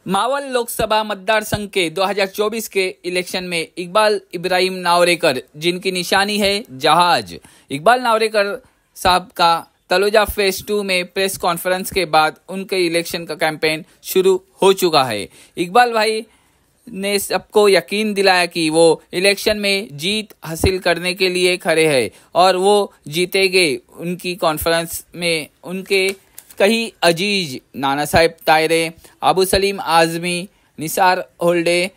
मावल लोकसभा मतदार संघ के 2024 के इलेक्शन में इकबाल इब्राहिम नावरेकर, जिनकी निशानी है जहाज। इकबाल नावरेकर साहब का तलोजा फेज 2 में प्रेस कॉन्फ्रेंस के बाद उनके इलेक्शन का कैंपेन शुरू हो चुका है। इकबाल भाई ने सबको यकीन दिलाया कि वो इलेक्शन में जीत हासिल करने के लिए खड़े हैं और वो जीतेंगे। उनकी कॉन्फ्रेंस में उनके कई अजीज नाना साहेब तायरे, अबू सलीम आजमी, निसार होल्डे,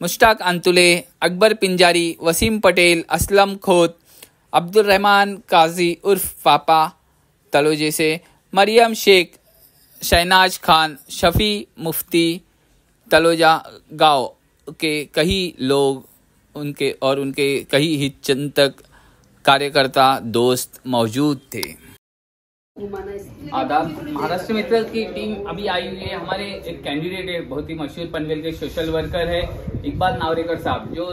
मुश्ताक अंतुले, अकबर पिंजारी, वसीम पटेल, असलम खोत, अब्दुल रहमान काजी उर्फ पापा तलोजे से, मरियम शेख, शहनाज खान, शफी मुफ्ती तलोजा गांव के कई लोग उनके कई हितचिंतक कार्यकर्ता दोस्त मौजूद थे। आदाब। महाराष्ट्र मित्र की टीम अभी आई हुई है। हमारे एक कैंडिडेट है, बहुत ही मशहूर पनवेल के सोशल वर्कर है इकबाल नावरेकर साहब, जो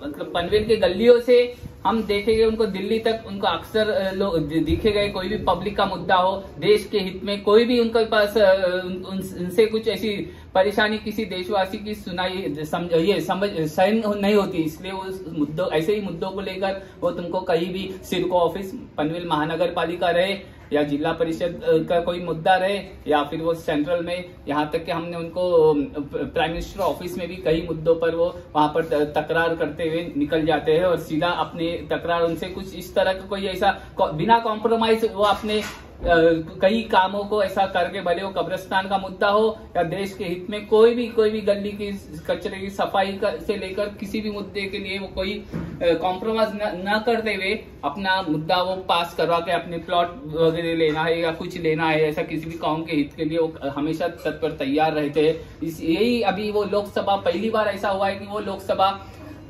मतलब पनवेल के गलियों से हम देखेंगे उनको दिल्ली तक उनको अक्सर लोग दिखे गए। कोई भी पब्लिक का मुद्दा हो, देश के हित में कोई भी उनके पास उनसे कुछ ऐसी परेशानी किसी देशवासी की समझ सहन नहीं होती, इसलिए वो ऐसे ही मुद्दों को लेकर वो तुमको कहीं भी सिरको ऑफिस, पनवेल महानगर पालिका रहे या जिला परिषद का कोई मुद्दा रहे या फिर वो सेंट्रल में, यहाँ तक कि हमने उनको प्राइम मिनिस्टर ऑफिस में भी कई मुद्दों पर वो वहां पर तकरार करते हुए निकल जाते हैं और सीधा अपने तकरार उनसे कुछ इस तरह का कोई ऐसा बिना कॉम्प्रोमाइज वो अपने कई कामों को ऐसा करके, भले वो कब्रिस्तान का मुद्दा हो या देश के हित में कोई भी गली की कचरे की सफाई से लेकर किसी भी मुद्दे के लिए वो कोई कॉम्प्रोमाइज न करते हुए अपना मुद्दा वो पास करवा के अपने प्लॉट वगैरह लेना है या कुछ लेना है, ऐसा किसी भी कौम के हित के लिए वो हमेशा तत्पर तैयार रहते हैं। यही अभी वो लोकसभा पहली बार ऐसा हुआ है कि वो लोकसभा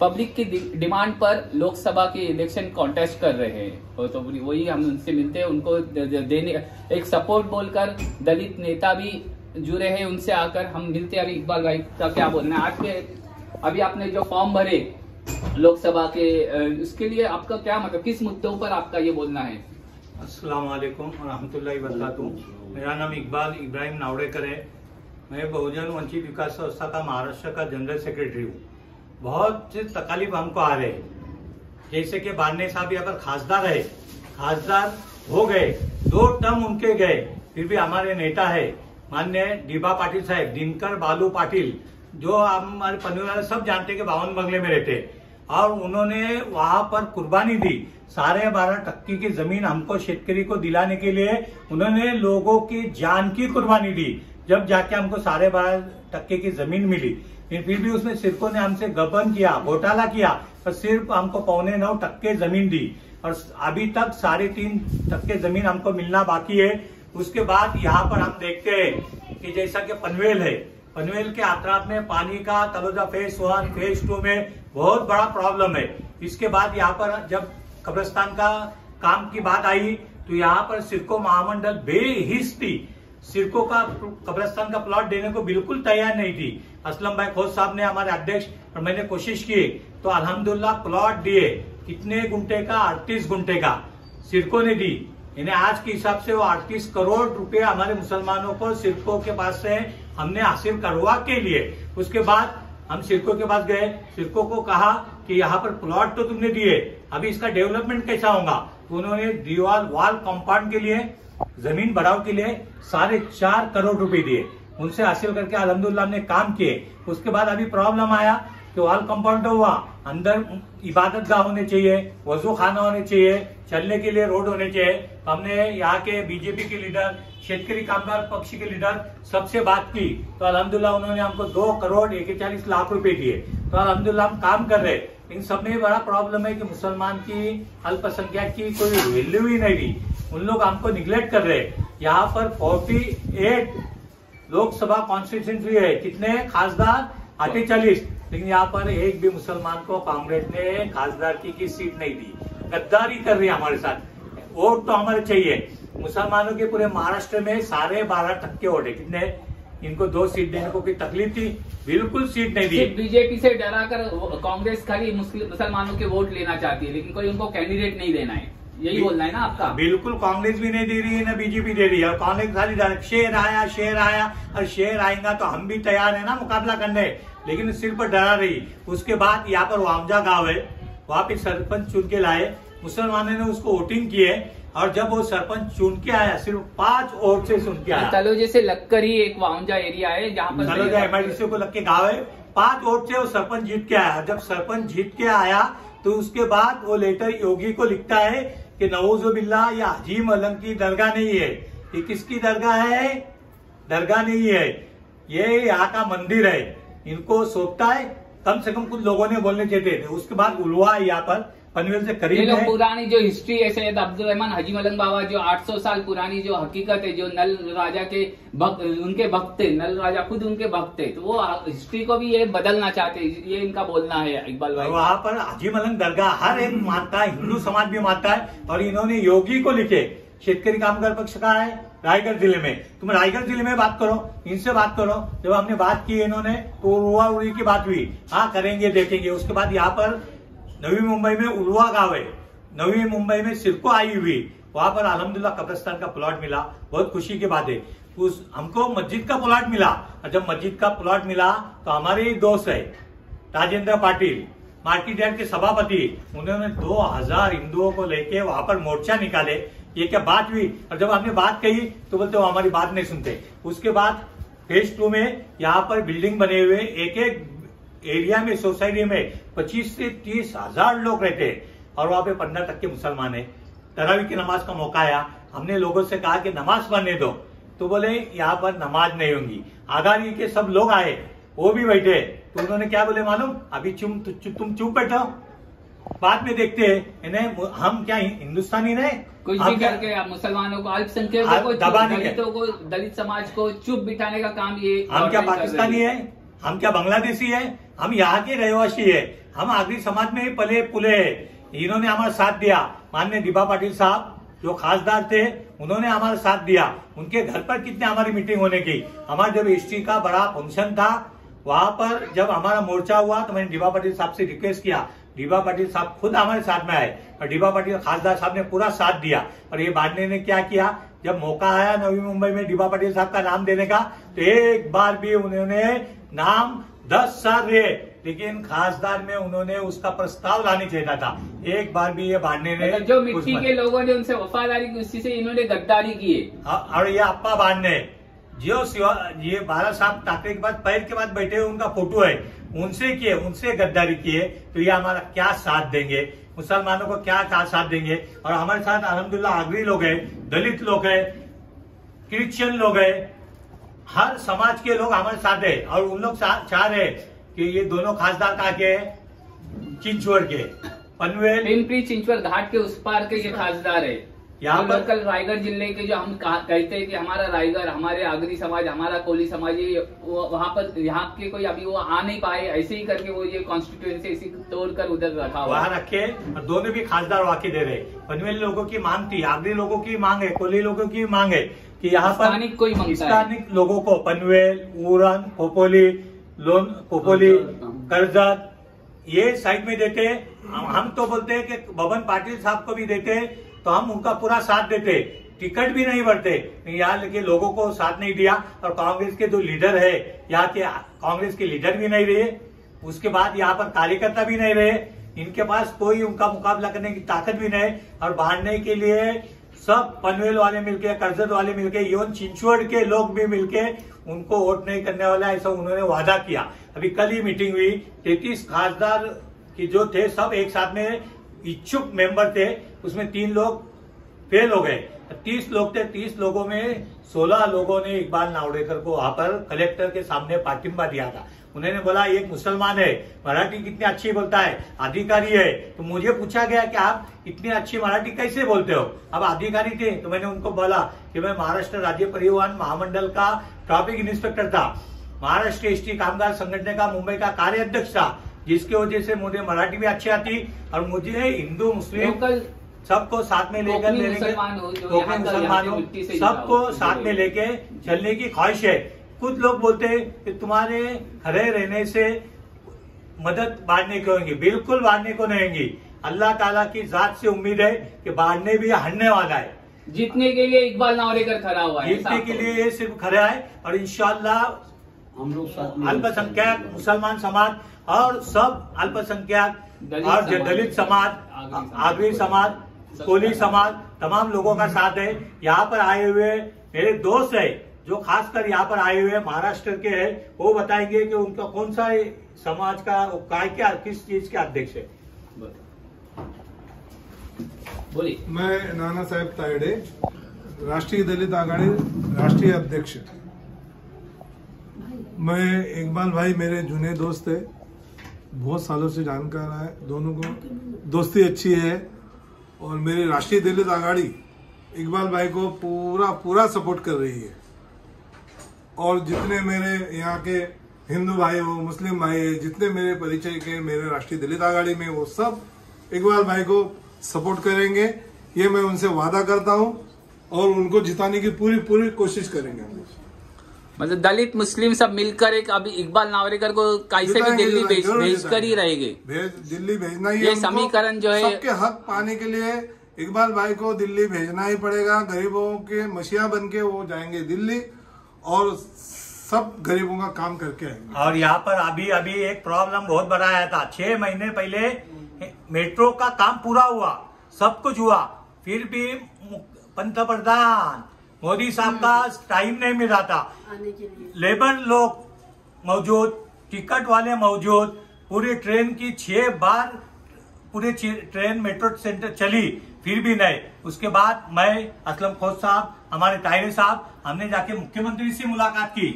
पब्लिक की डिमांड पर लोकसभा के इलेक्शन कॉन्टेस्ट कर रहे हैं। तो वही हम उनसे मिलते हैं, उनको देने एक सपोर्ट बोलकर दलित नेता भी जुड़े हैं, उनसे आकर हम मिलते हैं। अभी इकबाल भाई का क्या बोलना है आज के, अभी आपने जो फॉर्म भरे लोकसभा के, उसके लिए आपका क्या मतलब, किस मुद्दों पर आपका ये बोलना है? अस्सलाम वालेकुम रहमतुल्लाहि व बरकातुहू। मेरा नाम इकबाल इब्राहिम नावरेकर है। मैं बहुजन वंचित विकास संस्था का महाराष्ट्र का जनरल सेक्रेटरी हूँ। बहुत से तकलीफ हमको आ रहे हैं, जैसे कि बारने साहब यहाँ पर खासदार है, खासदार हो गए, 2 टर्म उनके गए, फिर भी हमारे नेता है माननीय डीबा पाटिल साहब, दिनकर बालू पाटिल, जो हमारे पनवेल वाले सब जानते हैं कि 52 बंगले में रहते, और उन्होंने वहां पर कुर्बानी दी। 12.5% की जमीन हमको शेतकरी को दिलाने के लिए उन्होंने लोगों की जान की कुर्बानी दी, जब जाके हमको 12.5% की जमीन मिली। फिर भी उसमें सिरको ने हमसे गबन किया, घोटाला किया और सिर्फ हमको 9.25% जमीन दी और अभी तक 3.5% जमीन हमको मिलना बाकी है। उसके बाद यहाँ पर हम देखते हैं कि जैसा कि पनवेल है, पनवेल के अतराफ में पानी का तलोजा फेज 1 फेज 2 में बहुत बड़ा प्रॉब्लम है। इसके बाद यहाँ पर जब कब्रिस्तान का काम की बात आई तो यहाँ पर सिरको महामंडल बेहिस थी, सिरको का कब्रिस्तान का प्लॉट देने को बिल्कुल तैयार नहीं थी। असलम भाई खोज साहब ने, हमारे अध्यक्ष, और मैंने कोशिश की तो अल्हम्दुलिल्लाह प्लॉट दिए। कितने गुंठे का? 38 गुंठे का सिरको ने दी। यानी आज के हिसाब से वो 38 करोड़ रुपए हमारे मुसलमानों को सिरको के पास से हमने हासिल करवा के लिए। उसके बाद हम सिरको के पास गए, सिरको को कहा कि यहाँ पर प्लॉट तो तुमने दिए, अभी इसका डेवलपमेंट कैसा होगा? तो उन्होंने दीवार वाल कंपाउंड के लिए, जमीन बढ़ाव के लिए 4.5 करोड़ रुपए दिए। उनसे हासिल करके अल्हम्दुलिल्लाह हमने काम किए। उसके बाद अभी प्रॉब्लम आया कि वाल कंपाउंड हुआ, अंदर इबादत गाह होने चाहिए, वजू खाना होने चाहिए, चलने के लिए रोड होने चाहिए। तो हमने यहाँ के बीजेपी के लीडर, शेतकरी कामगार पक्ष के लीडर सबसे बात की तो अल्हम्दुलिल्लाह उन्होंने हमको 2 करोड़ 41 लाख रुपए दिए। तो अल्हम्दुलिल्लाह हम काम कर रहे। इन सब में बड़ा प्रॉब्लम है कि मुसलमान की, अल्पसंख्यक की कोई वैल्यू ही नहीं दी, उन लोग हमको निगलेक्ट कर रहे। यहाँ पर 48 लोकसभा कॉन्स्टिट्यूंसी है, कितने खासदार? 48, लेकिन यहाँ पर एक भी मुसलमान को कांग्रेस ने खासदार की सीट नहीं दी। गद्दारी कर रही है हमारे साथ। वोट तो हमारे चाहिए। मुसलमानों के पूरे महाराष्ट्र में 12.5% वोट है। कितने? इनको 2 सीट देने को कोई तकलीफ थी? बिल्कुल सीट नहीं दी। बीजेपी से डरा कर कांग्रेस खाली मुसलमानों के वोट लेना चाहती है, लेकिन कोई उनको कैंडिडेट नहीं देना है। यही बोलना है ना आपका? बिल्कुल, कांग्रेस भी नहीं दे रही है ना बीजेपी दे रही है। कांग्रेस खाली शेर आया और शेर आएगा तो हम भी तैयार है ना मुकाबला करने, लेकिन सिर पर डरा रही। उसके बाद यहाँ पर वामजा गांव है, वहां पे सरपंच चुन के लाए, मुसलमानों ने उसको वोटिंग किए और जब वो सरपंच चुन के आया सिर्फ 5 वोट से चुन के आया। तलोजा से लगकर ही एक वामजा एरिया है जहाँ पर तलोजा MIDC को लग के गाँव है, 5 वोट से वो सरपंच जीत के आया। जब सरपंच जीत के आया तो उसके बाद वो लेटर योगी को लिखता है कि नवोजुबिल्लाह या हाजी मलंग की दरगाह नहीं है, ये किसकी दरगाह है? दरगाह नहीं है, ये यहाँ का मंदिर है, इनको सौंपता है। कम से कम कुछ लोगों ने बोलने चाहते थे। उसके बाद उलवा यहाँ पर पनवेल से करीब है। पुरानी जो हिस्ट्री है, सैयद अब्दुल रहमान हाजी मलंग बाबा जो 800 साल पुरानी जो हकीकत है, जो नल राजा के उनके भक्त थे, नल राजा खुद उनके भक्त थे, तो वो हिस्ट्री को भी ये बदलना चाहते, ये इनका बोलना है इकबाल भाई। वहाँ पर हाजी मलंग दरगाह हर एक मानता है, हिंदू समाज भी मानता है। और इन्होंने योगी को लिखे, शेतकरी कामगार पक्ष का है रायगढ़ जिले में, तुम रायगढ़ जिले में बात करो, इनसे बात करो। जब हमने बात की इन्होंने तो उलवा उड़ी की बात हुई, हाँ करेंगे देखेंगे। उसके बाद यहाँ पर नवी मुंबई में उलवा गांव है, नवी मुंबई में सिरको आई हुई, वहां पर अल्हम्दुलिल्लाह कब्रिस्तान का प्लॉट मिला, बहुत खुशी की बात है। उस हमको मस्जिद का प्लॉट मिला, और जब मस्जिद का प्लॉट मिला तो हमारे ही दोस्त है राजेंद्र पाटिल, मार्केट यार्ड के सभापति, उन्होंने 2000 हिंदुओं को लेके वहां पर मोर्चा निकाले। ये क्या बात हुई? और जब हमने बात कही तो बोलते वो हमारी बात नहीं सुनते। उसके बाद फेज 2 में यहाँ पर बिल्डिंग बने हुए, एक एक एरिया में सोसाइटी में 25 से 30 हजार लोग रहते हैं और वहां पे 15% मुसलमान है। तरावी की नमाज का मौका आया, हमने लोगों से कहा कि नमाज पढ़ने दो, तो बोले यहाँ पर नमाज नहीं होगी। आगारी के सब लोग आए, वो भी बैठे, तो उन्होंने क्या बोले मालूम? अभी तुम चुप बैठो, बाद में देखते हैं। हम क्या हिंदुस्तानी नहीं, कुछ भी करके मुसलमानों को, अल्पसंख्यकों को, दलितों को, दलित समाज को चुप बिठाने का काम ये। हम क्या पाकिस्तानी है? हम क्या बांग्लादेशी है? हम यहाँ के रहवासी है, हम आगरी समाज में ही पले पुले है। इन्होंने हमारा साथ दिया। माननीय दिबा पाटिल साहब जो खासदार थे, उन्होंने हमारा साथ दिया। उनके घर पर कितने हमारी मीटिंग होने की। हमारा जब हिस्ट्री का बड़ा फंक्शन था, वहां पर जब हमारा मोर्चा हुआ तो मैंने दिबा पाटिल साहब से रिक्वेस्ट किया, दिबा पाटिल साहब खुद हमारे साथ में आए और दिबा पाटिल खासदार साहब ने पूरा साथ दिया। और ये बांटने ने क्या किया, जब मौका आया नवी मुंबई में दिबा पाटिल साहब का नाम देने का, तो एक बार भी उन्होंने नाम 10 साल रहे, लेकिन खासदार में उन्होंने उसका प्रस्ताव लाने चाहिए था। एक बार भी ये बांटने ने, जो मिट्टी के लोगों ने उनसे वफादारी की, उसी से इन्होंने गद्दारी की है। और ये अप्पा बांटने जो ये 12 साहब टाकरे के बाद पैर के बाद बैठे हुए, उनका फोटो है, उनसे किए, उनसे गद्दारी किए, तो ये हमारा क्या साथ देंगे? मुसलमानों को क्या साथ देंगे? और हमारे साथ अल्हम्दुलिल्लाह आगरी लोग हैं, दलित लोग हैं, क्रिश्चियन लोग हैं, हर समाज के लोग हमारे साथ है। और उन लोग चाह रहे कि ये दोनों खासदार कहाँ के, चिंचवड़ के, पनवेल पिंपरी चिंचवड़ घाट के उस पार के ये खासदार है। यहाँ पर कल रायगढ़ जिले के जो हम कहते हैं कि हमारा रायगढ़, हमारे आगरी समाज, हमारा कोली समाज, वहाँ पर यहाँ के कोई अभी वो आ नहीं पाए, ऐसे ही करके वो ये कॉन्स्टिट्यूएंसी ऐसी तोड़कर उधर रखा हुआ वहाँ रखे। और दोनों भी खासदार वाकई दे रहे। पनवेल लोगों की मांग थी, आगरी लोगों की मांग है, कोली लोगों की मांग है कि यहाँ पर स्थानिक लोगों को पनवेल, उरण, खोपोली, करजत ये साइड में देते। हम तो बोलते हैं कि बबन पाटिल साहब को भी देते तो हम उनका पूरा साथ देते, टिकट भी नहीं बढ़ते। यहाँ के लोगों को साथ नहीं दिया। और कांग्रेस के जो लीडर है, यहाँ के कांग्रेस के लीडर भी नहीं रहे, उसके बाद यहाँ पर कार्यकर्ता भी नहीं रहे, इनके पास कोई उनका मुकाबला करने की ताकत भी नहीं। और बांटने के लिए सब पनवेल वाले मिलके, करजत वाले मिलके, इवन चिंचवड़ के लोग भी मिलके उनको वोट नहीं करने वाला, ऐसा उन्होंने वादा किया। अभी कल ही मीटिंग हुई, 33 खासदार की जो थे सब एक साथ में इच्छुक मेंबर थे, उसमें 3 लोग फेल हो गए। 30 लोग थे, 30 लोगों में 16 लोगों ने इकबाल नावड़ेकर को वहां पर कलेक्टर के सामने पाठिंबा दिया था। उन्होंने बोला एक मुसलमान है, मराठी कितनी अच्छी बोलता है, अधिकारी है। तो मुझे पूछा गया कि आप इतनी अच्छी मराठी कैसे बोलते हो? अब अधिकारी थे तो मैंने उनको बोला कि मैं महाराष्ट्र राज्य परिवहन महामंडल का ट्रैफिक इंस्पेक्टर था, महाराष्ट्र एसटी कामगार संगठन का मुंबई का कार्याध्यक्ष था, जिसकी वजह से मुझे मराठी भी अच्छी आती और मुझे हिंदू मुस्लिम सबको साथ में लेकर मुसलमानों सबको साथ में लेके चलने की ख्वाहिश है। कुछ लोग बोलते हैं कि तुम्हारे खड़े रहने से मदद बांटने को होंगी, बिल्कुल बांटने को नहीं होंगी। अल्लाह ताला की जात से उम्मीद है कि बाढ़ने भी हटने वाला है। जीतने के लिए इकबाल नावरेकर खड़ा हुआ है, जीतने के लिए ये सिर्फ खड़ा है और इंशाअल्लाह हम लोग साथ में अल्पसंख्यक मुसलमान समाज और सब अल्पसंख्यक और दलित समाज, आगरी समाज, कोली समाज, तमाम लोगों का साथ है। यहाँ पर आए हुए मेरे दोस्त है जो खासकर यहाँ पर आए हुए महाराष्ट्र के हैं, वो बताएंगे कि उनका कौन सा समाज का क्या किस चीज के अध्यक्ष है। बोलिए। मैं नाना साहेब तायडे, राष्ट्रीय दलित आघाड़ी राष्ट्रीय अध्यक्ष। मैं इकबाल भाई मेरे जूने दोस्त है, बहुत सालों से जानकार है, दोनों को दोस्ती अच्छी है और मेरी राष्ट्रीय दलित आघाड़ी इकबाल भाई को पूरा सपोर्ट कर रही है। और जितने मेरे यहाँ के हिंदू भाई हो, मुस्लिम भाई है, जितने मेरे परिचय के मेरे राष्ट्रीय दलित आघाड़ी में, वो सब इकबाल भाई को सपोर्ट करेंगे, ये मैं उनसे वादा करता हूँ और उनको जिताने की पूरी कोशिश करेंगे। मतलब दलित मुस्लिम सब मिलकर एक अभी इकबाल नावरेकर को कैसे भी दिल्ली भेज कर ही रहेंगे। दिल्ली भेजना ही ये समीकरण जो है सबके हक पाने के लिए इकबाल भाई को दिल्ली भेजना ही पड़ेगा। गरीबों के मसीहा बन के वो जाएंगे दिल्ली और सब गरीबों का काम करके आएंगे। और यहाँ पर अभी एक प्रॉब्लम बहुत बड़ा आया था। 6 महीने पहले मेट्रो का काम पूरा हुआ, सब कुछ हुआ, फिर भी पंतप्रधान मोदी साहब का टाइम नहीं मिल रहा था। लेबर लोग मौजूद, टिकट वाले मौजूद, पूरी ट्रेन की 6 बार पूरी ट्रेन मेट्रो सेंटर चली, फिर भी नहीं। उसके बाद मैं, असलम खोज साहब, हमारे तायरे साहब, हमने जाके मुख्यमंत्री से मुलाकात की,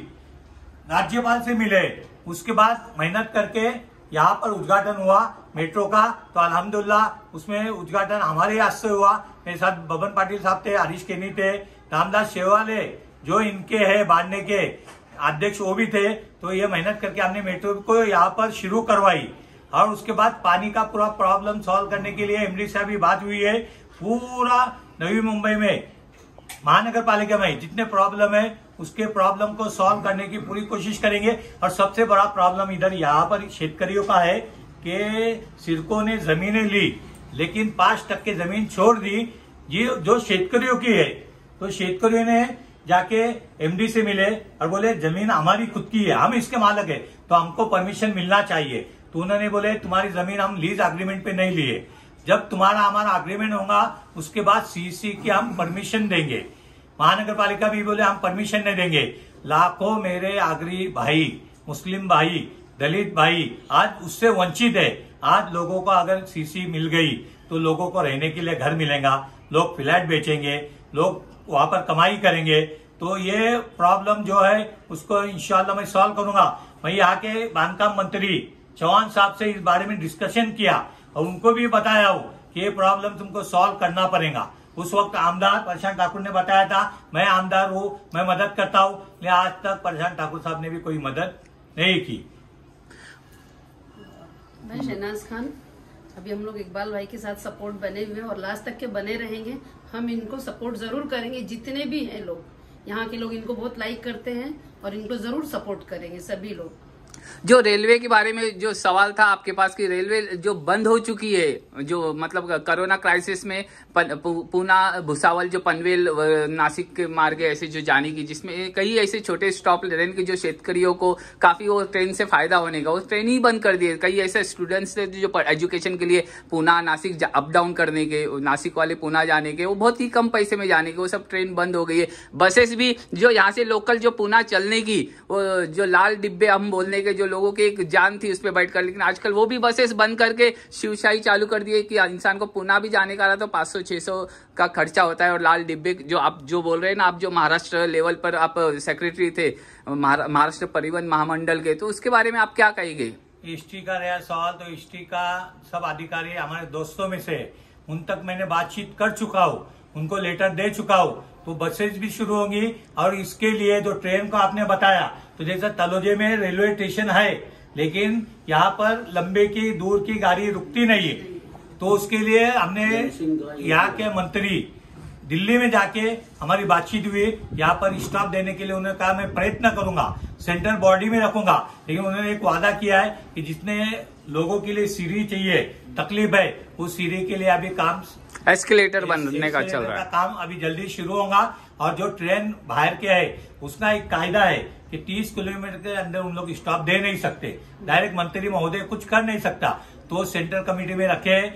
राज्यपाल से मिले, उसके बाद मेहनत करके यहाँ पर उद्घाटन हुआ मेट्रो का। तो अल्हम्दुलिल्लाह उसमें उद्घाटन हमारे हाथ से हुआ। मेरे साथ बबन पाटिल साहब थे, हरीश केनी थे, रामदास शेवाले जो इनके है बांधने के अध्यक्ष वो भी थे। तो ये मेहनत करके हमने मेट्रो को यहाँ पर शुरू करवाई। और उसके बाद पानी का पूरा प्रॉब्लम सॉल्व करने के लिए एमडी साहब भी बात हुई है। पूरा नवी मुंबई में महानगर पालिका में जितने प्रॉब्लम है उसके प्रॉब्लम को सॉल्व करने की पूरी कोशिश करेंगे। और सबसे बड़ा प्रॉब्लम इधर यहाँ पर शेतकरियों का है कि सिरकों ने जमीनें ली लेकिन 5% जमीन छोड़ दी ये जो शेतकरियों की है। तो शेतकरियों ने जाके एमडी से मिले और बोले जमीन हमारी खुद की है, हम इसके मालिक है, तो हमको परमिशन मिलना चाहिए। तो उन्होंने बोले तुम्हारी जमीन हम लीज एग्रीमेंट पे नहीं लिए, जब तुम्हारा हमारा एग्रीमेंट होगा उसके बाद सीसी की हम परमिशन देंगे। महानगर पालिका भी बोले हम परमिशन नहीं देंगे। लाखों मेरे आगरी भाई, मुस्लिम भाई, दलित भाई आज उससे वंचित है। आज लोगों को अगर सीसी मिल गई तो लोगों को रहने के लिए घर मिलेगा, लोग फ्लैट बेचेंगे, लोग वहां पर कमाई करेंगे। तो ये प्रॉब्लम जो है उसको इंशाल्लाह मैं सॉल्व करूंगा। मैं यहाँ के बांधकाम मंत्री चौहान साहब से इस बारे में डिस्कशन किया और उनको भी बताया हूँ कि ये प्रॉब्लम तुमको सॉल्व करना पड़ेगा। उस वक्त आमदार प्रशांत ठाकुर ने बताया था, मैं आमदार हूँ, मैं मदद करता हूँ, लेकिन आज तक प्रशांत ठाकुर साहब ने भी कोई मदद नहीं की। मैं शहनाज खान, अभी हम लोग इकबाल भाई के साथ सपोर्ट बने हुए हैं और लास्ट तक के बने रहेंगे। हम इनको सपोर्ट जरूर करेंगे, जितने भी हैं लोग, यहाँ के लोग इनको बहुत लाइक करते हैं और इनको जरूर सपोर्ट करेंगे सभी लोग। जो रेलवे के बारे में जो सवाल था आपके पास कि रेलवे जो बंद हो चुकी है, जो मतलब कोरोना क्राइसिस में पूना भुसावल जो पनवेल नासिक के मार्ग ऐसे जो जाने की, जिसमें कई ऐसे छोटे स्टॉप ट्रेन के जो शेतकरियों को काफी वो ट्रेन से फायदा होने का, वो ट्रेन ही बंद कर दिए। कई ऐसे स्टूडेंट्स थे जो एजुकेशन के लिए पूना नासिक अप डाउन करने के, नासिक वाले पूना जाने के, वो बहुत ही कम पैसे में जाने के, वो सब ट्रेन बंद हो गई है। बसेस भी जो यहाँ से लोकल जो पूना चलने की, वो जो लाल डिब्बे हम बोलने के, जो लोगों की एक जान थी उस पर बैठकर, लेकिन आजकल वो भी बसेस बंद करके शिवशाही चालू कर दिए कि इंसान को पुणे भी जाने का रहा तो 500-600 का खर्चा होता है। और लाल डिब्बे जो आप जो बोल रहे हैं ना, आप जो महाराष्ट्र लेवल पर आप सेक्रेटरी थे महाराष्ट्र परिवहन महामंडल के, तो उसके बारे में आप क्या कहेंगे? एसटी का रहा सवाल, तो एसटी का सब अधिकारी हमारे दोस्तों में से, उन तक मैंने बातचीत कर चुका हूँ, उनको लेटर दे चुका हूँ। तो बसेस भी शुरू होंगी। और इसके लिए जो ट्रेन को आपने बताया, तो जैसे तलोजे में रेलवे स्टेशन है लेकिन यहाँ पर लंबे की दूर की गाड़ी रुकती नहीं है, तो उसके लिए हमने यहाँ के मंत्री दिल्ली में जाके हमारी बातचीत हुई, यहाँ पर स्टॉप देने के लिए उन्होंने कहा मैं प्रयत्न करूंगा, सेंट्रल बॉडी में रखूंगा। लेकिन उन्होंने एक वादा किया है कि जितने लोगों के लिए सीढ़ी चाहिए, तकलीफ है, उस सीढ़ी के लिए अभी काम एस्केलेटर बनने का चल रहा है। काम अभी जल्दी शुरू होगा। और जो ट्रेन बाहर के है उसका एक कायदा है कि 30 किलोमीटर के अंदर उन लोग स्टॉप दे नहीं सकते, डायरेक्ट मंत्री महोदय कुछ कर नहीं सकता, तो सेंट्रल कमेटी में रखे।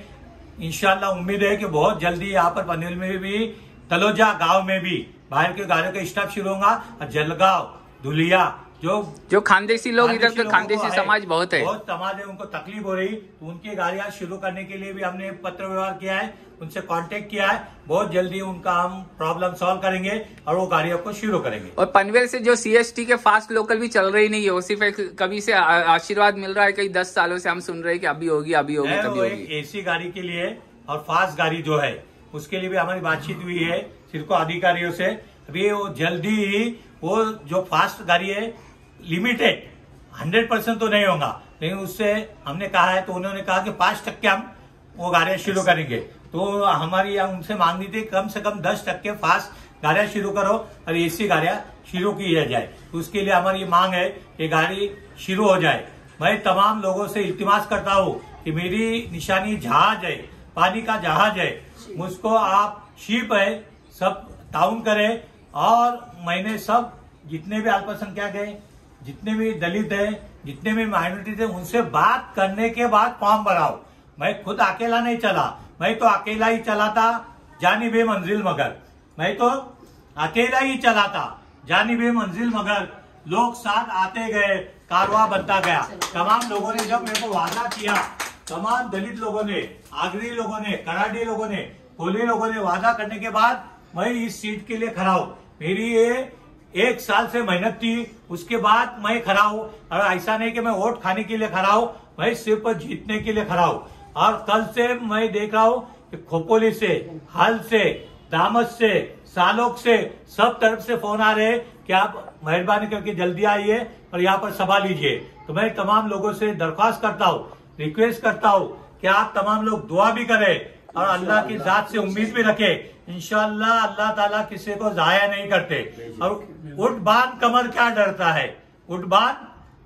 इंशाल्लाह उम्मीद है कि बहुत जल्दी यहाँ पर पनवेल में भी, तलोजा गांव में भी बाहर के गाड़ियों का स्टॉप शुरू होगा। और जलगांव, धुलिया जो खानदेशी लोग इधर के खानदेशी समाज बहुत समाज है, उनको तकलीफ हो रही, तो उनकी गाड़ियां शुरू करने के लिए भी हमने पत्र व्यवहार किया है, उनसे कांटेक्ट किया है। बहुत जल्दी उनका हम प्रॉब्लम सॉल्व करेंगे और वो गाड़ियों को शुरू करेंगे। और पनवेल से जो सीएसटी के फास्ट लोकल भी चल रही नहीं है, वो सिर्फ कभी से आशीर्वाद मिल रहा है, कई 10 सालों से हम सुन रहे हैं कि अभी होगी अभी होगी कभी होगी। एसी गाड़ी के लिए और फास्ट गाड़ी जो है उसके लिए भी हमारी बातचीत हुई है सिर्फ अधिकारियों से। अभी वो जल्दी ही वो जो फास्ट गाड़ी है लिमिटेड 100% तो नहीं होगा, लेकिन उससे हमने कहा है, तो उन्होंने कहा कि 5% हम वो गाड़ियां शुरू करेंगे। तो हमारी यहाँ उनसे मांगनी थी कम से कम 10% फास्ट गाड़ियां शुरू करो और एसी गाड़ियां शुरू की जाए। तो उसके लिए हमारी मांग है कि गाड़ी शुरू हो जाए। मैं तमाम लोगों से इल्तिमास करता हूँ कि मेरी निशानी जहाज है, पानी का जहाज है, मुझको आप शिप है सब ताउन करें। और मैंने सब जितने भी अल्पसंख्यक है, जितने भी दलित है, जितने भी माइनॉरिटी थे, उनसे बात करने के बाद फॉर्म भराओ। मैं खुद अकेला नहीं चला, मैं तो अकेला ही चला था जानिबे मंजिल मगर, मैं तो अकेला ही चला था जानिबे मंजिल मगर। लोग साथ आते गए, कारवां बनता गया। तमाम लोगों ने जब मेरे को वादा किया, तमाम दलित लोगों ने, आगरी लोगों ने, कराडी लोगों ने, कोली लोगों ने वादा करने के बाद मैं इस सीट के लिए खड़ा हूँ। मेरी ये 1 साल से मेहनत थी, उसके बाद मैं खड़ा हूँ। और ऐसा नहीं कि मैं वोट खाने के लिए खड़ा हूँ, मैं सिर्फ जीतने के लिए खड़ा हूँ। और कल से मैं देख रहा हूँ कि खोपोली से, हल से, दामस से, सालोक से, सब तरफ से फोन आ रहे हैं कि आप मेहरबानी करके जल्दी आइए और यहाँ पर सभा लीजिए। तो मैं तमाम लोगों से दरख्वास्त करता हूँ, रिक्वेस्ट करता हूँ कि आप तमाम लोग दुआ भी करें और अल्लाह की जात से उम्मीद भी रखे। इंशाअल्लाह अल्लाह ताला किसी को जाया नहीं करते। और उठ बांध कमर क्या डरता है, उठ बांध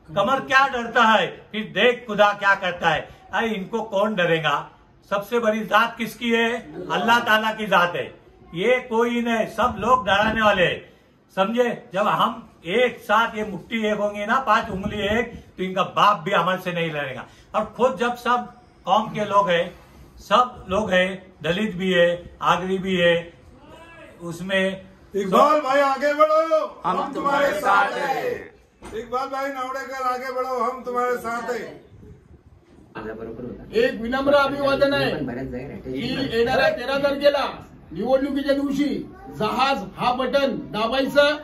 कमर क्या डरता है, फिर देख खुदा क्या करता है। अरे इनको कौन डरेगा? सबसे बड़ी जात किसकी है? अल्लाह ताला की जात है, ये कोई नहीं। सब लोग डराने वाले हैं, समझे। जब हम एक साथ ये मुट्ठी एक होंगे ना, 5 उंगली एक, तो इनका बाप भी अमल से नहीं लड़ेगा। और खुद जब सब कौम के लोग हैं, सब लोग हैं, दलित भी है, आगरी भी है, उसमें इकबाल भाई आगे बढ़ो, हम तुम्हारे साथ हैं। इकबाल भाई नावडेकर आगे बढ़ो, हम तुम्हारे साथ हैं। एक विनम्र अभिवादन आहे की येणाऱ्या 13 तारखेला निवडणुकीच्या दिवशी जहाज हा बटन दाबायचं।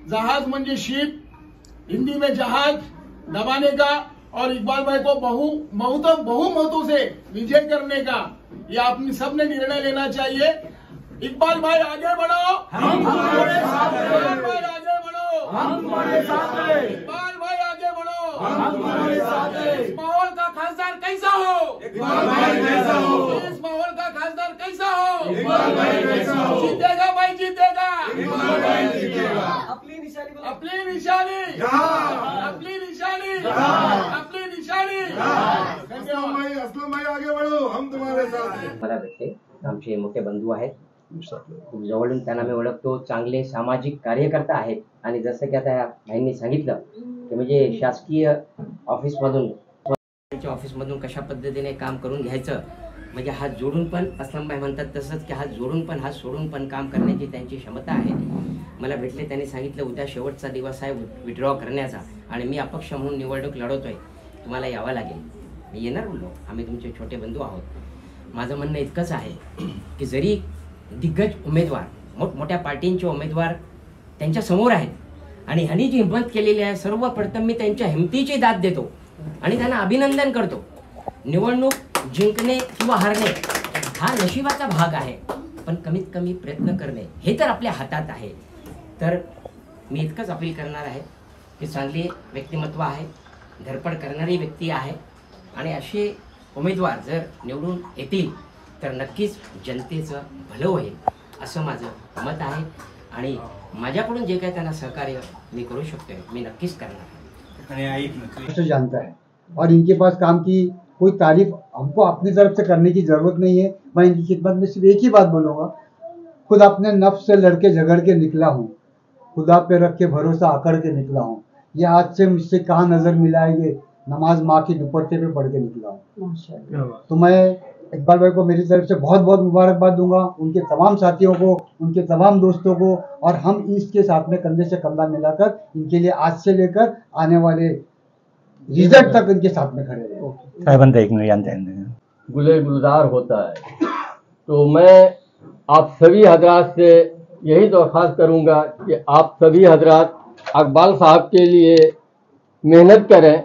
जहाज म्हणजे शिप, हिंदी में जहाज दबाने का और इकबाल भाई को बहुमतों से विजय करने का ये आपने सबने निर्णय लेना चाहिए। इकबाल भाई आगे बढ़ो, हम तुम्हारे साथ हैं। इकबाल भाई आगे बढ़ो, हम तुम्हारे साथ हैं। इकबाल भाई आगे बढ़ो, हम तुम्हारे साथ हैं। इस माहौल का खासदार कैसा हो? इकबाल भाई कैसा हो? इस माहौल का खासदार कैसा हो? इकबाल भाई कैसा हो? जीतेगा भाई, जीतेगा इकबाल भाई, जीतेगा। अपनी निशानी, अपनी निशानी, अपनी निशानी, अपनी निशानी। असलम भाई आगे बढ़ो, हम तुम्हारे साथ हैं। मला भेटले, आमचे मोठे बंधू आहेत, खूप जवळून त्यांना मी ओळखतो, चांगले सामाजिक कार्यकर्ता आहेत। आणि जसं की आता भाईंनी सांगितलं की म्हणजे शासकीय ऑफिसमधून कशा पद्धतीने काम करून घ्यायचं, म्हणजे हात जोडून पण असलमभाई म्हणतात तसंच की हात जोडून पण हात सोडून पण काम करण्याची त्यांची क्षमता आहे। मला भेटले, त्यांनी सांगितलं उद्या शेवटचा दिवस आहे विड्रॉ करण्याचा आणि मी अपक्ष म्हणून निवडणूक लढवतोय, तुम्हाला यावं लागेल। मी येणार बोललो, आम्ही तुमचे छोटे बंधू आहोत। माझं म्हणणं इतकंच आहे की जरी दिग्गज उमेदवार, मोठमोठ्या पार्टींचे उमेदवार त्यांच्या समोर आहेत आणि ह्यांनी जी हिंमत केलेली आहे, सर्वप्रथम मी त्यांच्या हिमतीची दाद देतो आणि त्यांना अभिनंदन करतो। निवडणूक जिंकणे किंवा हारणे हा नशिबाचा भाग आहे, पण कमीत कमी प्रयत्न करणे हे तर आपल्या हातात आहे। तर मी इतकंच अपील करणार आहे की चांगले व्यक्तिमत्व आहे, धडपड करणारी व्यक्ती आहे आणि असे उमेदवार जर निवडून येतील तर नक्कीच जनतेचं भलं होईल असं माझं मत आहे। आणि माझ्याकडून जे काही त्यांना सहकार्य मी करू शकतोय मी नक्कीच करणार आहे। तो जानता है और इनके पास काम की कोई तारीफ हमको अपनी तरफ से करने की जरूरत नहीं है। मैं इनकी खिदमत में सिर्फ एक ही बात बोलूँगा, खुद अपने नफ्स से लड़के झगड़ के निकला हूँ, खुदा पे रख के भरोसा आकड़ के निकला हूँ। ये आज से मुझसे कहाँ नजर मिलाएंगे, नमाज माँ के दुपट्टे पे पढ़ के निकला हूँ। तो मैं इकबाल भाई को मेरी तरफ से बहुत बहुत मुबारकबाद दूंगा, उनके तमाम साथियों को, उनके तमाम दोस्तों को, और हम ईस्ट के साथ में कंधे से कंधा मिलाकर इनके लिए आज से लेकर आने वाले रिजल्ट तक इनके साथ में खड़े रहे। गुले गुलजार होता है। तो मैं आप सभी हजरात से यही दरख्वास्त करूंगा कि आप सभी हजरात इकबाल साहब के लिए मेहनत करें,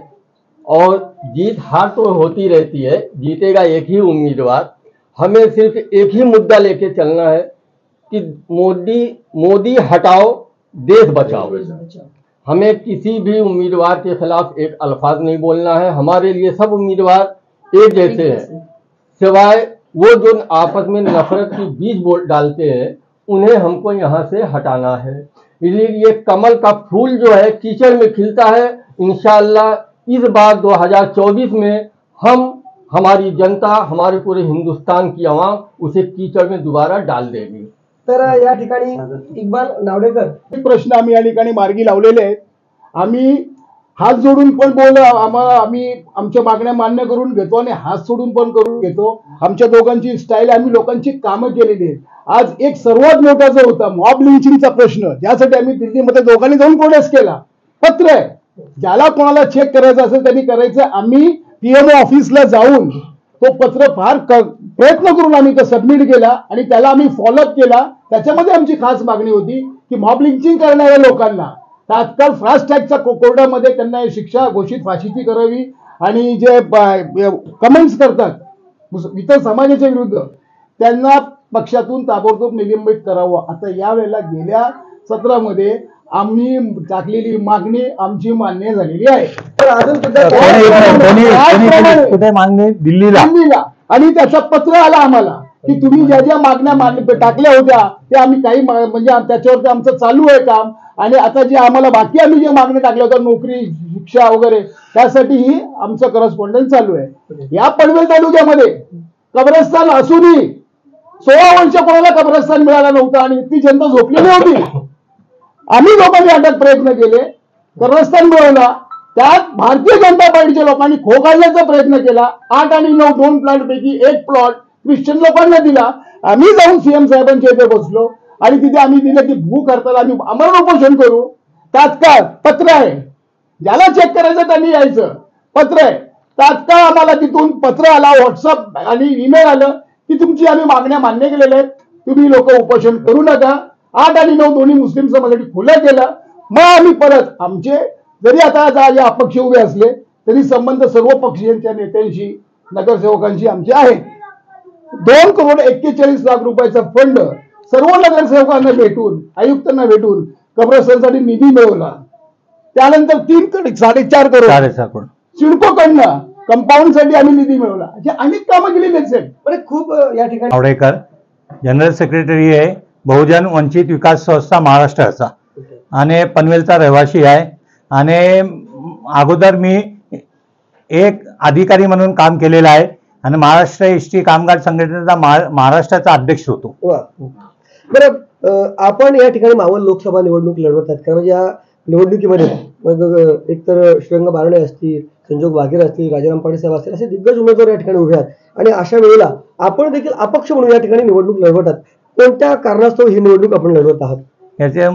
और जीत हार तो होती रहती है, जीतेगा एक ही उम्मीदवार। हमें सिर्फ एक ही मुद्दा लेके चलना है कि मोदी हटाओ देश बचाओ। हमें किसी भी उम्मीदवार के खिलाफ एक अल्फाज नहीं बोलना है। हमारे लिए सब उम्मीदवार एक जैसे हैं, सिवाय वो जो आपस में नफरत की बीज डालते हैं, उन्हें हमको यहाँ से हटाना है। इसलिए ये कमल का फूल जो है कीचड़ में खिलता है, इंशाअल्लाह इस बार 2024 में हमारी जनता, हमारे पूरे हिंदुस्तान की आवाम उसे कीचड़ में दोबारा डाल देगी। तर या ठिकाणी इक्बाल नावडेकर एक प्रश्न आम्ही या ठिकाणी मार्गी लावलेले आहेत। आम्ही हात जोडून पण आम्ही आमच्या मागण्या मान्य करून घेतो आणि हात सोडून पण करून घेतो। आमच्या दोघांची स्टाईल, आम्ही लोकांची कामं केलेली आहेत। आज एक सर्वात मोठा जो होता मॉब लिंचिंगचा प्रश्न, ज्यासाठी आम्ही दिल्लीमध्ये दोघांनी जाऊन प्रोटेस्ट केला, पत्र आहे, ज्याला कोणाला चेक करायचं असेल त्यांनी करायचं। आम्ही पीएमओ ऑफिसला जाऊन तो पत्र फार प्रयत्न करून आम्ही तो सबमिट केला आणि त्याला आम्ही फॉलोअप केला। त्याच्यामध्ये आमची खास मागणी होती की मॉब लिंचिंग करणाऱ्या लोकांना तात्काळ फास्ट ट्रॅकच्या कोर्टामध्ये त्यांना शिक्षा घोषित फाशीची करावी, आणि जे कमेंट्स करतात इतर समाजाच्या विरुद्ध त्यांना पक्षातून ताबडतोब निलंबित करावं। आता यावेळेला गेल्या सत्रामध्ये आम्ही टाकलेली मागणी आमची मान्य झालेली आहे। तर अजून कुठे मागणी? दिल्लीला। आणि त्याचं पत्र आलं आम्हाला की तुम्ही ज्या ज्या मागण्या टाकल्या होत्या ते आम्ही काही म्हणजे त्याच्यावरती आमचं चालू आहे काम, आणि आता जे आम्हाला बाकी आम्ही जे मागण्या टाकल्या होत्या नोकरी, शिक्षा वगैरे, त्यासाठीही आमचं करस्पॉन्डन्स चालू आहे। या पनवेल तालुक्यामध्ये कब्रस्तान असूनही 16 वर्ष कोणाला कब्रस्तान मिळालं नव्हतं आणि इतकी जनता झोपलेली होती। आम्ही लोकांनी अटक प्रयत्न केले, कब्रस्तान मिळवला, त्यात भारतीय जनता पार्टीच्या लोकांनी खो काढण्याचा प्रयत्न केला। 8 आणि 9 2 प्लॉट पैकी एक प्लॉट ख्रिश्चन लोकांना दिला। आम्ही जाऊन सीएम साहेबांच्या इथे बसलो आणि तिथे आम्ही दिलं की भूक हडताल आम्ही आमरण उपोषण करू। तात्काळ पत्र आहे, ज्याला चेक करायचं त्यांनी यायचं, पत्र आहे। तात्काळ आम्हाला तिथून पत्र आला, व्हॉट्सअप आणि ईमेल आलं की तुमची आम्ही मागण्या मान्य केलेल्या आहेत, तुम्ही लोक उपोषण करू नका। 8 आणि 9 दोन्ही मुस्लिम समाजासाठी खुलं केलं। मग आम्ही परत आमचे जरी आता अपक्ष उभे असले तरी संबंध सर्व पक्षीयांच्या नेत्यांशी, नगरसेवकांशी आमचे आहेत। 2,41,00,000 रुपयाचा फंड सर्व नगरसेवकांना भेटून, आयुक्तांना भेटून कब्रस्तानसाठी निधी मिळवला। त्यानंतर 3.4 करोड सिडकोकडनं कंपाऊंड साठी आम्ही निधी मिळवला। अशी अनेक कामं केलेली आहेत। खूप या ठिकाणी नावडेकर जनरल सेक्रेटरी आहे बहुजन वंचित विकास संस्था महाराष्ट्राचा, आणि पनवेलचा रहिवासी आहे, आणि अगोदर मी एक अधिकारी म्हणून काम केलेलं आहे आणि महाराष्ट्र एसटी कामगार संघटनेचा महाराष्ट्राचा अध्यक्ष होतो। बरं, आपण या ठिकाणी मावळ लोकसभा निवडणूक लढवतात, कारण म्हणजे या निवडणुकीमध्ये मग एकतर श्रीरंग बारणे असतील, संजोग वाघेरे असतील, राजाराम पाटील साहेब असतील, असे दिग्गज उमेदवार या ठिकाणी उभे आहेत, आणि अशा वेळेला आपण देखील अपक्ष म्हणून या ठिकाणी निवडणूक लढवतात। कोणत्या कारणास्तव ही निवडणूक आपण लढवत आहात? याचे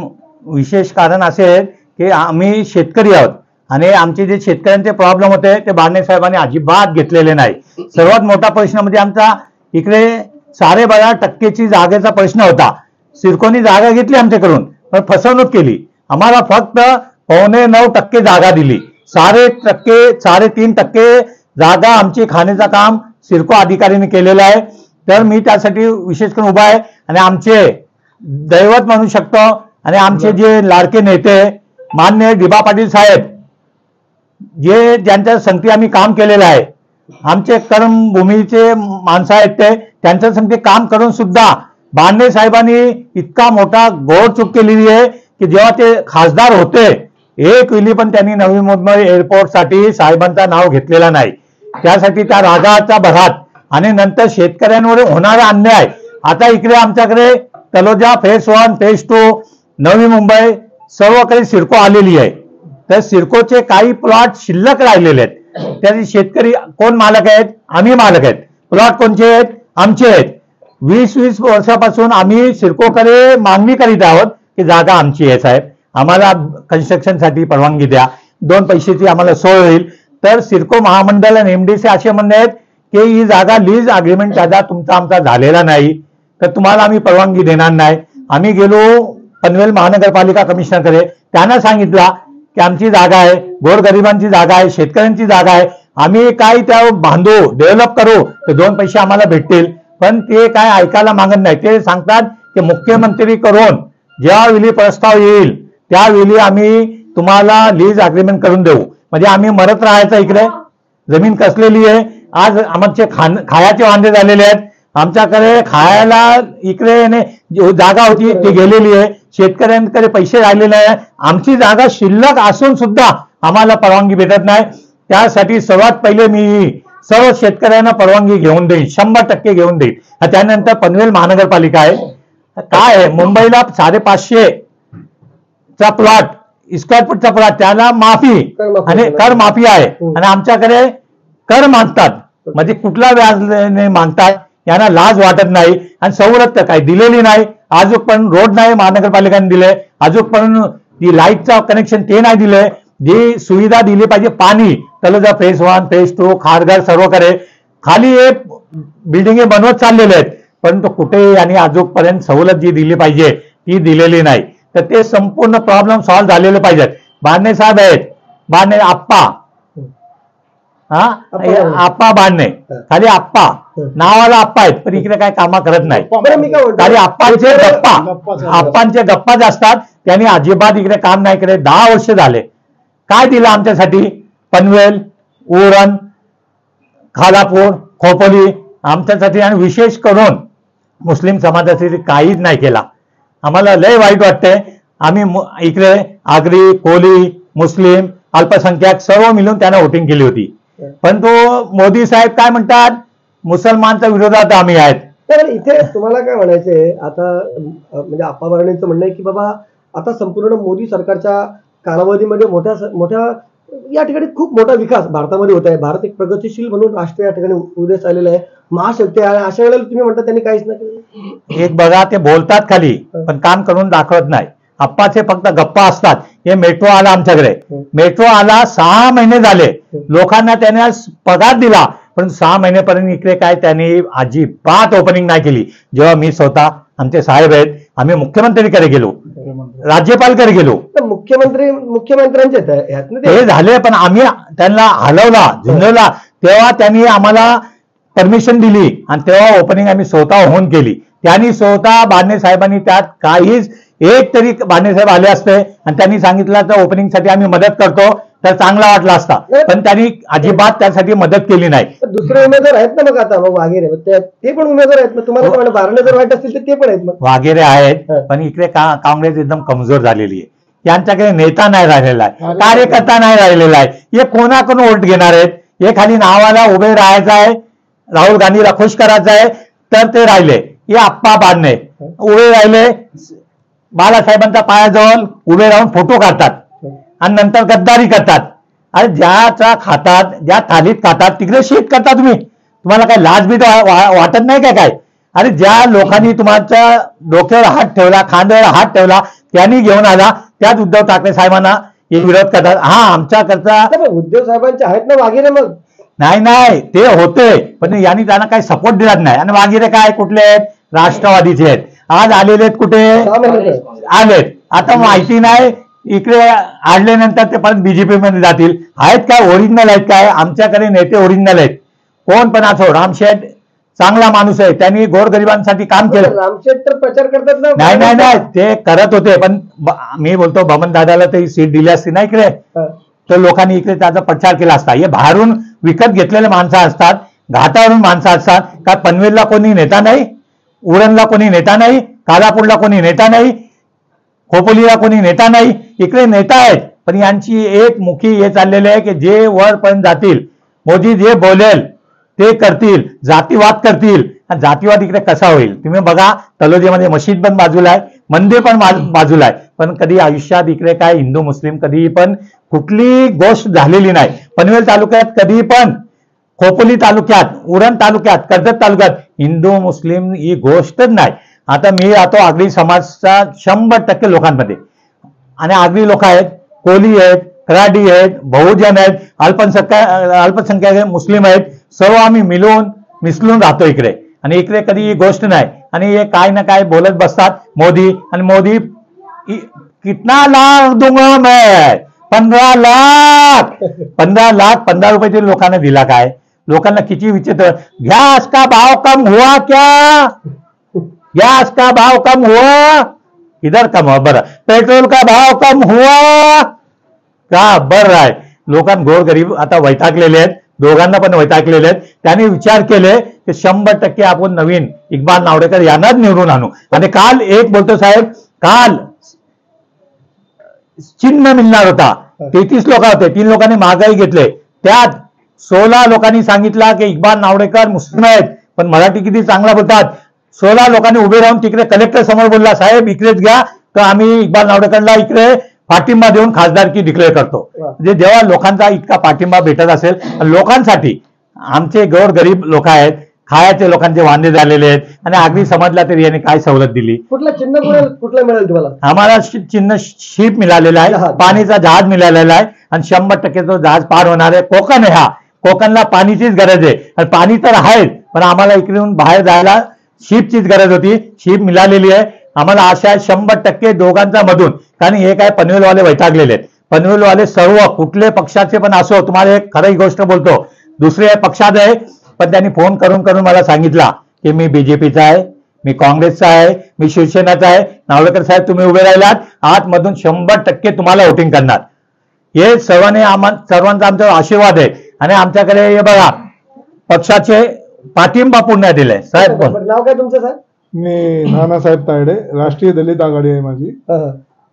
विशेष कारण असे आहे की आम्ही शेतकरी आहोत आणि आमचे जे शेतकऱ्यांचे प्रॉब्लेम होते ते बारणे साहेबांनी अजिबात घेतलेले नाही। सर्वात मोठा प्रश्न म्हणजे आमचा इकडे 12.5% जागेचा प्रश्न होता। सिडकोनी जागा घेतली आमच्याकडून, पण फसवणूक केली। आम्हाला फक्त 9.25% जागा दिली। 3.5% जागा आमची खाण्याचं काम सिडको अधिकाऱ्यांनी केलेलं आहे। तर मी त्यासाठी विशेष करून उभा आहे, आणि आमचे दैवत म्हणू शकतो आणि आमचे जे लाडके नेते मान्य डी.बा. पाटील साहेब, जे ज्यांच्या संगती आम्ही काम केलेलं आहे, आमचे कर्मभूमीचे माणसं आहेत, ते त्यांच्या संगती काम करून सुद्धा बारणे साहेबांनी इतका मोठा घोर चूक केलेली आहे की जेव्हा ते खासदार होते एक वेळी पण त्यांनी नवी मुंबई एअरपोर्टसाठी साहेबांचं नाव घेतलेलं नाही. त्यासाठी त्या रागाच्या भरात आणि नंतर शेतकऱ्यांवर होणारा अन्याय. आता इकडे आमच्याकडे तलोजा फेज 1 फेज 2 नवी मुंबई सर्वकडे सिडको आलेली आहे. तर सिडकोचे काही प्लॉट शिल्लक राहिलेले आहेत. त्याचे शेतकरी कोण मालक आहेत? आम्ही मालक आहेत. प्लॉट कोणचे आहेत? आमचे आहेत. 20-20 वर्षापासून आम्ही सिडकोकडे मागणी करीत आहोत की जागा आमची आहे साहेब, आम्हाला कन्स्ट्रक्शनसाठी परवानगी द्या, 2 पैशाची आम्हाला सोय होईल. तर सिडको महामंडळ आणि MDC असे म्हणणे आहेत की ही जागा लीज अग्रीमेंट कायदा तुमचा आमचा झालेला नाही, तर तुम्हाला आम्ही परवानगी देणार नाही. आम्ही गेलो पनवेल महानगरपालिका कमिशनरकडे, त्यांना सांगितलं की आमची जागा आहे, गोरगरिबांची जागा आहे, शेतकऱ्यांची जागा आहे, आम्ही काय त्या बांधू डेव्हलप करू तर 2 पैसे आम्हाला भेटतील. पण ते काय ऐकायला मागत नाही. ते सांगतात की मुख्यमंत्री करून ज्यावेळी प्रस्ताव येईल त्यावेळी आम्ही तुम्हाला लीज अग्रीमेंट करून देऊ. म्हणजे आम्ही मरत राहायचं इकडे. जमीन कसलेली आहे. आज आमचे खायाचे वांदे झालेले आहेत. आमच्याकडे खायला इकडे जागा होती ती गेलेली आहे. शेतकऱ्यांकडे पैसे राहिलेले आहे. आमची जागा शिल्लक असून सुद्धा आम्हाला परवानगी भेटत नाही. त्यासाठी सर्वात पहिले मी सर्व शेतकऱ्यांना परवानगी घेऊन देईल, 100% घेऊन देईल. त्यानंतर पनवेल महानगरपालिका आहे. काय आहे, मुंबईला 550 चा प्लॉट स्क्वेअर फूटचा प्लॉट त्याला माफी आणि कर माफी आहे. आणि आमच्याकडे कर मागतात. म्हणजे कुठला व्याज मागतात, यांना लाज वाटत नाही. आणि सवलत तर काही दिलेली नाही. अजून पण रोड नाही महानगरपालिकेने दिले, अजून पण ती लाईटचं कनेक्शन ते नाही दिले. जी सुविधा दिली पाहिजे, पाणी तलोजा फेज 1 फेज 2 खारघर सर्वकडे खाली हे बिल्डिंगे बनवत चाललेले आहेत, परंतु कुठे आणि अजूनपर्यंत सवलत जी दिली पाहिजे ती दिलेली नाही. तर ते संपूर्ण प्रॉब्लेम सॉल्व्ह झालेले पाहिजेत. बांधणे साहेब आहेत, बांधणे आप्पा, आप्पा बांधणे, खाली आप्पा नावाला आप्पा आहेत पण इकडे काय कामा करत नाही. खाली आप्पांचे गप्पा असतात. त्यांनी अजिबात इकडे काम नाही केले. 10 वर्ष झाले. काय दिलं आमच्यासाठी? पनवेल, उरण, खालापूर, खोपोली आमच्यासाठी आणि विशेष करून मुस्लिम समाजासाठी काहीच नाही केला. आम्हाला लय वाईट वाटतंय. आम्ही इकडे आगरी, कोली, मुस्लिम, अल्पसंख्याक सर्व मिळून त्यांना वोटिंग केली होती. पण तो मोदी साहेब काय म्हणतात, मुसलमानच्या विरोधात आम्ही आहेत. तर इथे तुम्हाला काय म्हणायचंय आता, म्हणजे आप्पा बारणेंचं म्हणणं आहे की बाबा आता संपूर्ण मोदी सरकारच्या कालावधीमध्ये मोठ्या या ठिकाणी खूप मोठा विकास भारतामध्ये होत आहे. भारत एक प्रगतिशील म्हणून राष्ट्र या ठिकाणी उदयास आलेला आहे, महाशक्ती आहे. अशा वेळेला तुम्ही म्हणता त्यांनी काहीच नाही केलं. एक बघा, ते बोलतात खाली पण काम करून दाखवत नाही. आप्पाचे फक्त गप्पा असतात. हे मेट्रो आला आमच्याकडे, मेट्रो आला 6 महिने झाले, लोकांना त्याने पगार दिला पण 6 महिनेपर्यंत इकडे काय त्यांनी अजिबात ओपनिंग नाही केली. जेव्हा मी स्वतः आमचे साहेब आहेत, आम्ही मुख्यमंत्रीकडे गेलो, राज्यपालकडे गेलो, मुख्यमंत्र्यांचे ते झाले पण आम्ही त्यांना हलवला, झुंजवला. तेव्हा त्यांनी आम्हाला परमिशन दिली आणि तेव्हा ओपनिंग आम्ही स्वतः होऊन केली. त्यांनी स्वतः बांधणे साहेबांनी त्यात काहीच एक तरी बांधणे साहेब आले असते आणि त्यांनी सांगितलं तर ओपनिंगसाठी आम्ही मदत करतो तर चांगला वाटला असता, पण त्यांनी अजिबात त्यासाठी मदत केली नाही. दुसरे उमेदवार आहेत ना मग आता, मग वाघेरे ते पण उमेदवार आहेत. मग तुम्हाला बारणें जर वाईट असतील तर ते पण आहेत. मग वाघेरे आहेत पण इकडे काँग्रेस एकदम कमजोर झालेली आहे. त्यांच्याकडे नेता नाही राहिलेला आहे, कार्यकर्ता नाही राहिलेला आहे. हे कोणाकडून वोट घेणार आहेत? हे खाली नावाला उभे राहायचं आहे, राहुल गांधीला खुश करायचं आहे तर ते राहिले. हे आप्पा बांधणे उभे राहिले, बाळासाहेबांच्या पायाजवळ उभे राहून फोटो काढतात आणि नंतर गद्दारी करतात. अरे ज्याचा खातात, ज्या थालीत खातात तिकडे शीट करता तुम्हाला काय लाज बीज वाटत नाही काय? अरे ज्या लोकांनी तुमच्या डोक्यावर हात ठेवला, खांद्यावर हात ठेवला, त्यांनी घेऊन आला, त्याच उद्धव ठाकरे साहेबांना हे विरोध करतात. हा आमच्याकरता उद्धव साहेबांचे आहेत ना वाघेरे. मग नाही ते होते पण यांनी त्यांना काही सपोर्ट दिलाच नाही. आणि वाघेरे काय कुठले आहेत? राष्ट्रवादीचे आहेत. आज आलेले आहेत, कुठे आलेत आता माहिती नाही. इकडे आणल्यानंतर ते परत बीजेपी मध्ये जातील. आहेत काय ओरिजिनल आहेत काय? आमच्याकडे नेते ओरिजिनल आहेत. कोण पण असो, रामशेठ चांगला माणूस आहे, त्यांनी गोरगरिबांसाठी काम केलं. रामशेठ तर प्रचार करतात. नाही ते करत होते पण मी बोलतो बमन दादाला तरी सीट दिली असती ना इकडे तर लोकांनी इकडे त्याचा प्रचार केला असता. हे बाहेरून विकत घेतलेले माणसं असतात, घाटावरून माणसं असतात. का पनवेलला कोणी नेता नाही, उरणला कोणी नेता नाही, कालापूरला कोणी नेता नाही, खोपोलीला कोणी नेता नाही. इकडे नेता आहेत पण यांची एक मुखी हे चाललेले आहे की जे वरपर्यंत जातील, मोदी जे बोलेल ते करतील, जातीवाद करतील. जातीवाद इकडे कसा होईल तुम्ही बघा. तलोजीमध्ये मशीद पण बाजूला आहे, मंदिर पण बाजूला आहे, पण कधी आयुष्यात इकडे काय हिंदू मुस्लिम कधी पण कुठली गोष्ट झालेली नाही. पनवेल तालुक्यात कधी पण, खोपोली तालुक्यात, उरण तालुक्यात, कर्जत तालुक्यात हिंदू मुस्लिम ही गोष्टच नाही. आता मी राहतो आगरी समाजचा 100% लोकांमध्ये, आणि आगरी लोक आहेत, कोली आहेत, कराडी आहेत, बहुजन आहेत, अल्पसंख्याक मुस्लिम आहेत, सर्व आम्ही मिळून मिसळून राहतो इकडे. आणि इकडे कधी ही गोष्ट नाही. आणि हे काय ना काय बोलत बसतात मोदी, आणि मोदी कितना लाख दूंगा मैं, 15 लाख 15 रुपये तरी लोकांना दिला काय. लोकांना किती विचित्र. गॅस का भाव कम हुआ क्या, गैस का भाव कम हुआ, इधर कम हुआ. बरं, पेट्रोल का भाव कम हुआ का, बरं आहे. लोकांना गोरगरीब आता वैतागलेले आहेत, दोघांना पण वैतागलेले आहेत. त्यांनी विचार केले की 100% आपण नवीन इक्बाल नावडेकर यांनाच निवडून आणू. आणि काल एक बोलतो साहेब, काल चिन्ह मिळणार होता, 33 लोक होते, 3 लोकांनी महागाई घेतले. त्यात 16 लोकांनी सांगितलं की इक्बाल नावडेकर मुस्लिम आहेत पण मराठी किती चांगला बोलतात. 16 लोकांनी उभे राहून तिकडे कलेक्टर समोर बोलला, साहेब इकडेच घ्या, तर आम्ही इक्बाल नावडेकरला इकडे पाठिंबा देऊन खासदारकी डिक्लेअर करतो. म्हणजे जेव्हा लोकांचा इतका पाठिंबा भेटत असेल, लोकांसाठी आमचे गरीब लोक आहेत, खायाचे लोकांचे वांदे झालेले आहेत, आणि आगरी समाजला तरी यांनी काय सवलत दिली. कुठला चिन्ह कुठला मिळेल तुम्हाला? आम्हाला चिन्ह शिप मिळालेला आहे, पाणीचा जहाज मिळालेला आहे, आणि 100% तो जहाज पार होणार आहे. कोकण आहे हा, कोकणला पाणीचीच गरज आहे, आणि पाणी तर आहेच, पण आम्हाला इकडून बाहेर जायला शिपचीच गरज होती. शिप मिळालेली आहे. आम्हाला आशा आहे 100% दोघांचा मधून, कारण हे काय पनवेलवाले वैतागलेले आहेत. पनवेलवाले सर्व कुठले पक्षाचे पण असो, तुम्हाला एक खरी गोष्ट बोलतो, दुसरे पक्षात आहे, पण त्यांनी फोन करून मला सांगितला की मी बीजेपीचा आहे, मी काँग्रेसचा आहे, मी शिवसेनाचा आहे. नावडेकर साहेब तुम्ही उभे राहिलात, आतमधून 100% तुम्हाला वोटिंग करणार. हे सर्वांचा आमचा आशीर्वाद आहे. आणि आमच्याकडे हे बघा पक्षाचे पाठिंबा पुन्हा दिले. साहेब नाव काय तुमचं साहेब? मी नानासाहेब तायडे, राष्ट्रीय दलित आघाडी आहे माझी,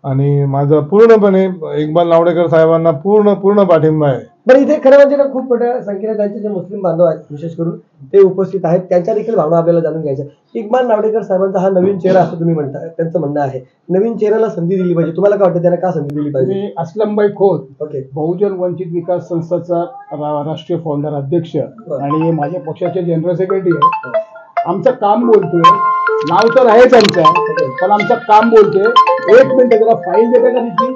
आणि माझा पूर्णपणे इक्बाल नावडेकर साहेबांना पूर्ण पाठिंबा आहे. बरं, इथे खरं म्हणजे ना खूप मोठ्या संख्येने त्यांचे जे मुस्लिम बांधव आहेत विशेष करून ते उपस्थित आहेत, त्यांच्या देखील भावना आपल्याला जाणून घ्यायच्या. इक्बाल नावडेकर साहेबांचा हा नवीन चेहरा असं तुम्ही म्हणता, त्यांचं म्हणणं आहे नवीन चेहऱ्याला संधी दिली पाहिजे. तुम्हाला काय वाटतं, त्यांना का संधी दिली पाहिजे? मी असलमबाई खोत, ओके, बहुजन वंचित विकास संस्थाचा राष्ट्रीय फाउंडर अध्यक्ष आणि माझ्या पक्षाचे जनरल सेक्रेटरी आहे. आमचं काम बोलतोय, नाव तर आहे त्यांचं, पण आमचं काम बोलतोय. 1 मिनिट जरा फाईल देते का तिची?